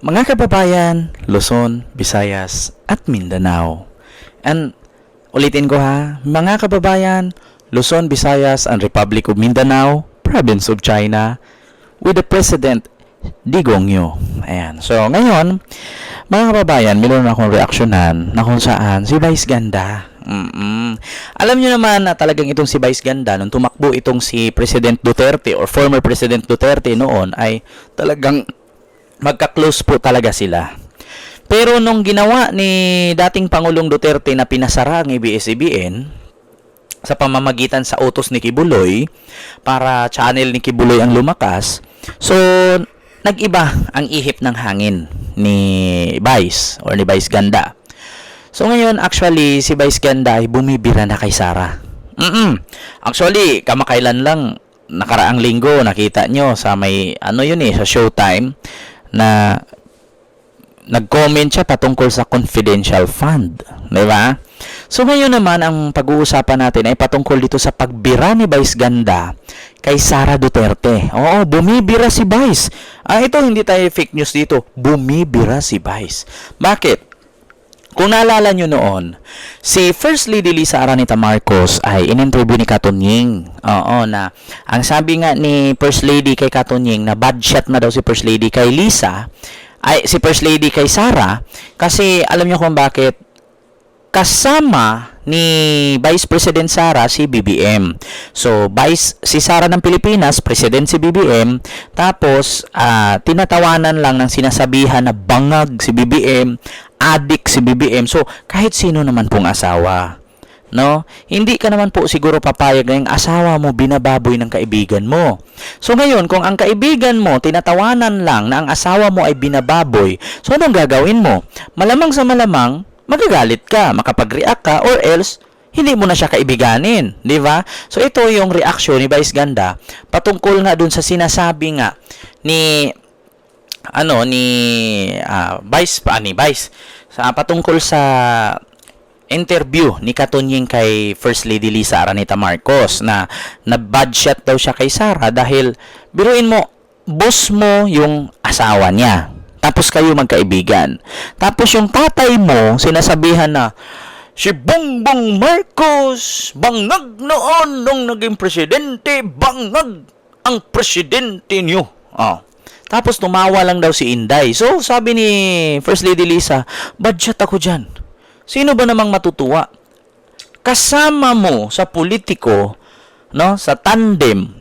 Mga kababayan, Luzon, Visayas, at Mindanao. And ulitin ko ha, mga kababayan, Luzon, Visayas, and Republic of Mindanao, Province of China, with the President Digong Yu. Ayan. So, ngayon, mga kababayan, meron akong reaksyonan na kung saan si Vice Ganda. Alam niyo naman na talagang itong si Vice Ganda, nung tumakbo itong si President Duterte or former President Duterte noon, ay talagang magka-close po talaga sila. Pero nung ginawa ni dating Pangulong Duterte na pinasara ang ABS-CBN sa pamamagitan sa utos ni Kibuloy para channel ni Kibuloy ang lumakas, so nag-iba ang ihip ng hangin ni Vice or ni Vice Ganda. So ngayon actually si Vice Ganda ay bumibira na kay Sara. Actually kamakailan lang, nakaraang linggo nakita nyo sa may sa Showtime na nag-comment siya patungkol sa confidential fund, di ba? So ngayon naman ang pag-uusapan natin ay patungkol dito sa pagbira ni Vice Ganda kay Sara Duterte. Oo, bumibira si Vice. Ito hindi tayo fake news dito. Bumibira si Vice. Bakit? Kung naalala nyo noon, si First Lady Lisa Araneta Marcos ay in-interview ni Katunying. Oo, na ang sabi nga ni First Lady kay Katunying na bad shot na daw si First Lady kay Lisa, ay si First Lady kay Sara, kasi alam nyo kung bakit? Kasama ni Vice President Sara si BBM. So, si Sara ng Pilipinas, President si BBM, tapos tinatawanan lang ng sinasabihan na bangag si BBM, adik si BBM. So, kahit sino naman pong asawa, no? Hindi ka naman po siguro papayag na yung asawa mo binababoy ng kaibigan mo. So, ngayon, kung ang kaibigan mo tinatawanan lang na ang asawa mo ay binababoy, so anong gagawin mo? Malamang sa malamang, magagalit ka, makapag-react ka, or else, hindi mo na siya kaibiganin, di ba? So, ito yung reaksyon ni Vice Ganda patungkol nga dun sa sinasabi nga ni Vice patungkol sa interview ni Katunying kay First Lady Lisa Araneta Marcos na bad shot daw siya kay Sara dahil biruin mo, boss mo yung asawa niya. Tapos kayo magkaibigan. Tapos yung tatay mo, sinasabihan na, si Bongbong Marcos, bangag noon nung naging presidente, bangag ang presidente niyo. Tapos tumawa lang daw si Inday. So, sabi ni First Lady Lisa, budget ako dyan. Sino ba namang matutuwa? Kasama mo sa politiko, no, sa tandem,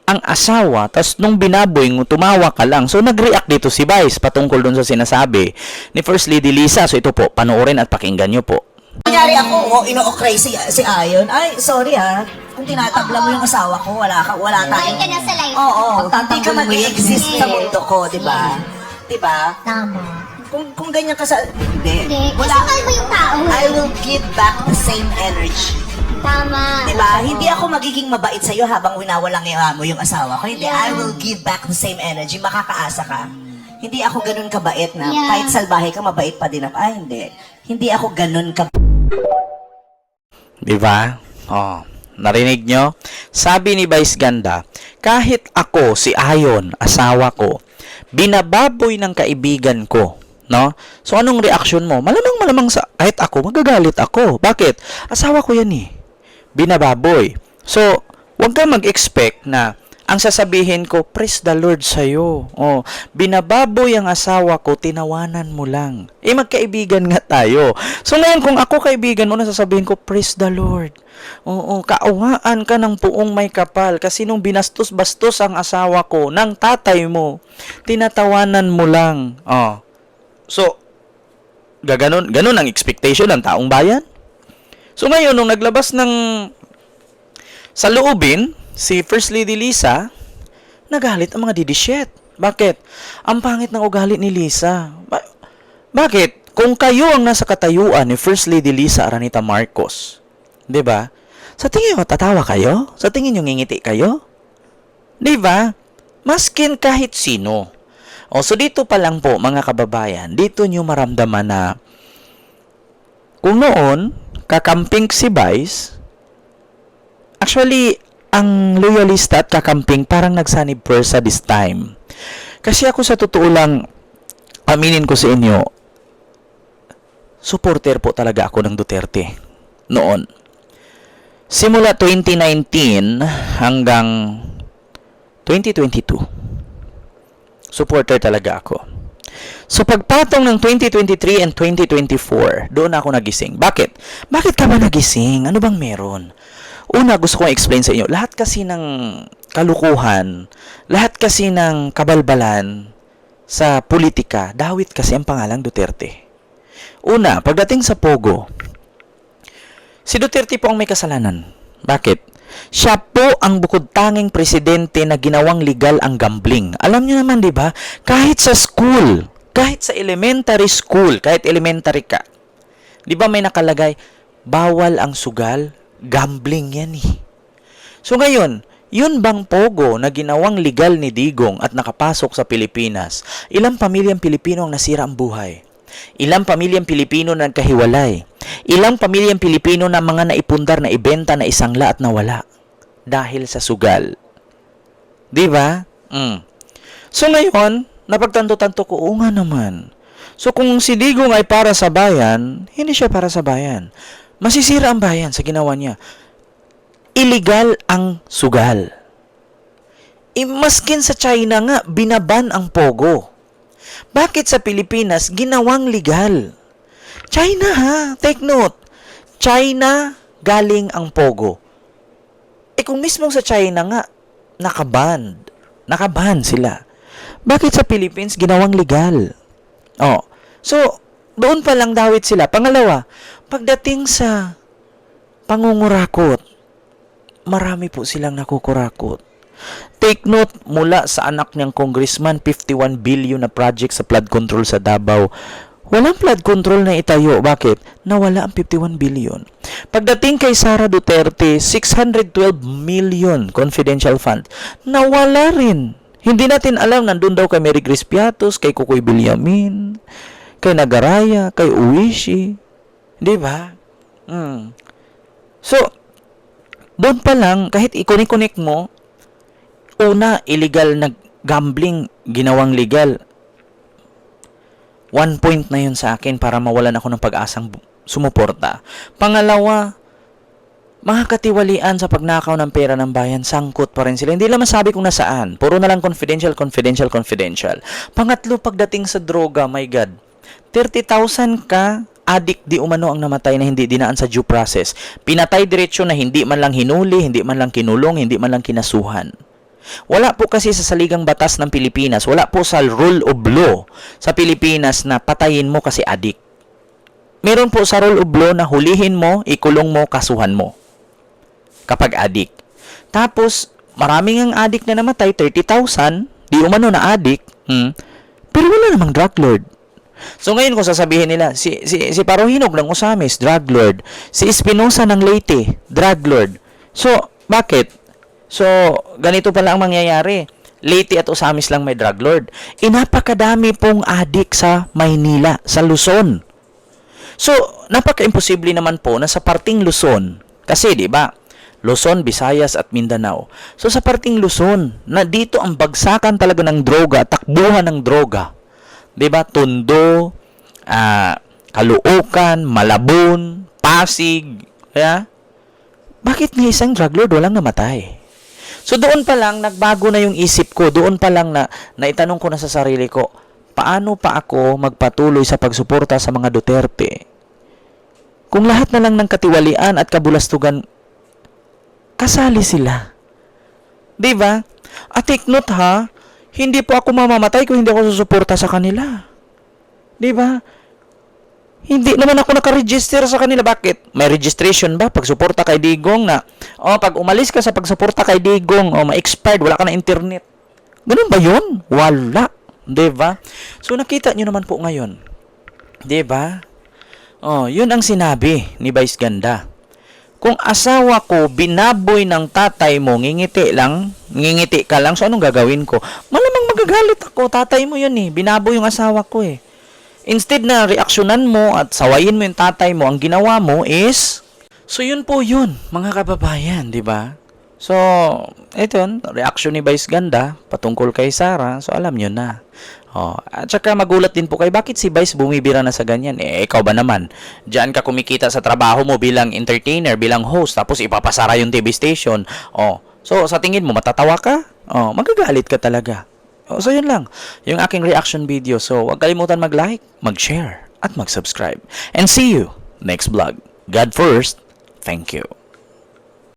ang asawa, tas nung binaboy mo, tumawa ka lang. So, nag-react dito si Vice patungkol dun sa sinasabi ni First Lady Lisa. So, ito po, panoorin at pakinggan nyo po. Kunyari ako, ino-okray si Ayon. Ay, sorry kung tinatabla mo yung asawa ko, wala tayo. Ay, ka na sa life. Oo, hindi ka mag-exist sa mundo ko, di ba? Di ba? Tama. Kung ganyan ka sa... Hindi. Wala. Kasi mo yung tao. I will give back the same energy. Tama. Di ba? Hindi ako magiging mabait sa'yo habang winawalang mo yung asawa ko. Hindi, I will give back the same energy. Makakaasa ka. Hindi ako ganun kabait na kahit salbahe ka, mabait pa din ako. Ay, hindi. Hindi ako ganun kabait. Di ba? Narinig nyo? Sabi ni Vice Ganda, kahit ako, si Ayon, asawa ko, binababoy ng kaibigan ko, no? So, anong reaksyon mo? Malamang sa, kahit ako, magagalit ako. Bakit? Asawa ko yan eh. Binababoy. So, huwag kang mag-expect na ang sasabihin ko, praise the Lord sa'yo. Binababoy ang asawa ko, tinawanan mo lang. Magkaibigan nga tayo. So ngayon, kung ako kaibigan mo, sasabihin ko, praise the Lord. Kaungaan ka ng puong may kapal kasi nung binastos-bastos ang asawa ko ng tatay mo, tinatawanan mo lang. So, ganun ang expectation ng taong bayan. So ngayon, nung naglabas ng saloobin, si First Lady Lisa, nagalit ang mga didishet. Bakit? Ang pangit ng ugali ni Lisa. Bakit? Kung kayo ang nasa katayuan ni First Lady Lisa Araneta Marcos, 'di ba? Sa tingin niyo tatawa kayo? Sa tingin niyo ngingiti kayo? 'Di ba? Maskin kahit sino. So dito pa lang po mga kababayan, dito niyo maramdaman na kung noon kakamping si Vice, actually ang loyalista at kakamping parang nagsanib pwersa this time. Kasi ako sa totoo lang, aminin ko sa inyo, supporter po talaga ako ng Duterte noon. Simula 2019 hanggang 2022, supporter talaga ako. So pagpatong ng 2023 and 2024, doon ako nagising. Bakit? Bakit ka ba nagising? Ano bang meron? Una, gusto kong explain sa inyo, lahat kasi ng kalukuhan, lahat kasi ng kabalbalan sa politika, dawit kasi ang pangalang Duterte. Una, pagdating sa Pogo, si Duterte po ang may kasalanan. Bakit? Siya po ang bukod tanging presidente na ginawang legal ang gambling. Alam niyo naman, di ba? Kahit sa school, kahit sa elementary school, kahit elementary ka, di ba may nakalagay, bawal ang sugal, gambling yan eh. So ngayon, yun bang Pogo na ginawang legal ni Digong at nakapasok sa Pilipinas? Ilang pamilyang Pilipino ang nasira ang buhay? Ilang pamilyang Pilipino na nagkahiwalay? Ilang pamilyang Pilipino na mga naipundar na ibenta na isangla at nawala? Dahil sa sugal. Di ba? So ngayon, napagtanto-tanto ko, oo nga naman. So kung si Digong ay para sa bayan, hindi siya para sa bayan. Masisira ang bayan sa ginawa niya. Illegal ang sugal. Maskin sa China nga, binaban ang Pogo. Bakit sa Pilipinas, ginawang legal? China ha, take note. China galing ang Pogo. Kung mismo sa China nga, nakaban sila. Bakit sa Philippines, ginawang legal? So, doon pa lang dawit sila. Pangalawa, pagdating sa pangungurakot, marami po silang nakukurakot. Take note, mula sa anak niyang congressman, 51 billion na project sa flood control sa Davao. Walang flood control na itayo. Bakit? Nawala ang 51 billion. Pagdating kay Sara Duterte, 612 million confidential fund. Nawala rin. Hindi natin alam, nandun daw kay Mary Grace Piatos, kay Kukoy Villamin, kay Nagaraya, kay Uwishi. Di ba? So, doon pa lang, kahit ikonik-konik mo, una, illegal na gambling, ginawang legal. 1 point na yun sa akin para mawalan ako ng pag-asang sumuporta. Pangalawa, mga katiwalian sa pagnakaw ng pera ng bayan, sangkot pa rin sila. Hindi lang masabi kung nasaan. Puro na lang confidential. Pangatlo, pagdating sa droga, my God, 30,000 ka, adik di umano ang namatay na hindi dinaan sa due process. Pinatay diretsyo na hindi man lang hinuli, hindi man lang kinulong, hindi man lang kinasuhan. Wala po kasi sa saligang batas ng Pilipinas, wala po sa rule of law sa Pilipinas na patayin mo kasi adik. Meron po sa rule of law na hulihin mo, ikulong mo, kasuhan mo kapag adik. Tapos, maraming ang adik na namatay, 30,000, di umano na adik, pero wala namang drug lord. So ngayon kung sasabihin nila, si Parohinog ng Osamis, drug lord. Si Espinosa ng Leyte, drug lord. So, bakit? So, ganito pala ang mangyayari. Leyte at Osamis lang may drug lord. Napakadami pong adik sa Maynila, sa Luzon. So, napaka-imposible naman po na sa parting Luzon, kasi di ba, Luzon, Visayas at Mindanao. So, sa parting Luzon, na dito ang bagsakan talaga ng droga, takbuhan ng droga. Di ba? Tondo, Caloocan, Malabon, Pasig. Yeah? Bakit nga isang drug lord walang namatay? So doon pa lang nagbago na yung isip ko. Doon pa lang na naitanong ko na sa sarili ko, paano pa ako magpatuloy sa pagsuporta sa mga Duterte? Kung lahat na lang ng katiwalian at kabulastugan kasali sila. 'Di ba? At take note ha, hindi po ako mamamatay kung hindi ako susuporta sa kanila. 'Di ba? Hindi naman ako naka-register sa kanila. Bakit? May registration ba pag suporta kay Digong na pag umalis ka sa pagsuporta kay Digong, ma-expired, wala ka na internet. Ganun ba 'yun? Wala, 'di ba? So nakita niyo naman po ngayon. 'Di ba? 'yun ang sinabi ni Vice Ganda. Kung asawa ko binaboy ng tatay mo, ngingiti ka lang, so anong gagawin ko? Malamang magagalit ako, tatay mo 'yun binaboy yung asawa ko Instead na reaksyonan mo at sawayin mo yung tatay mo, ang ginawa mo is, so yun po yun, mga kababayan, di ba? So, ito yun, reaction ni Vice ganda patungkol kay Sarah. So, alam nyo na. At saka magulat din po kayo, bakit si Vice bumibira na sa ganyan? Ikaw ba naman? Diyan ka kumikita sa trabaho mo bilang entertainer, bilang host, tapos ipapasara yung TV station. So, sa tingin mo, matatawa ka? Magagalit ka talaga. So, yun lang. Yung aking reaction video. So, huwag kalimutan mag-like, mag-share, at mag-subscribe. And see you next vlog. God first. Thank you.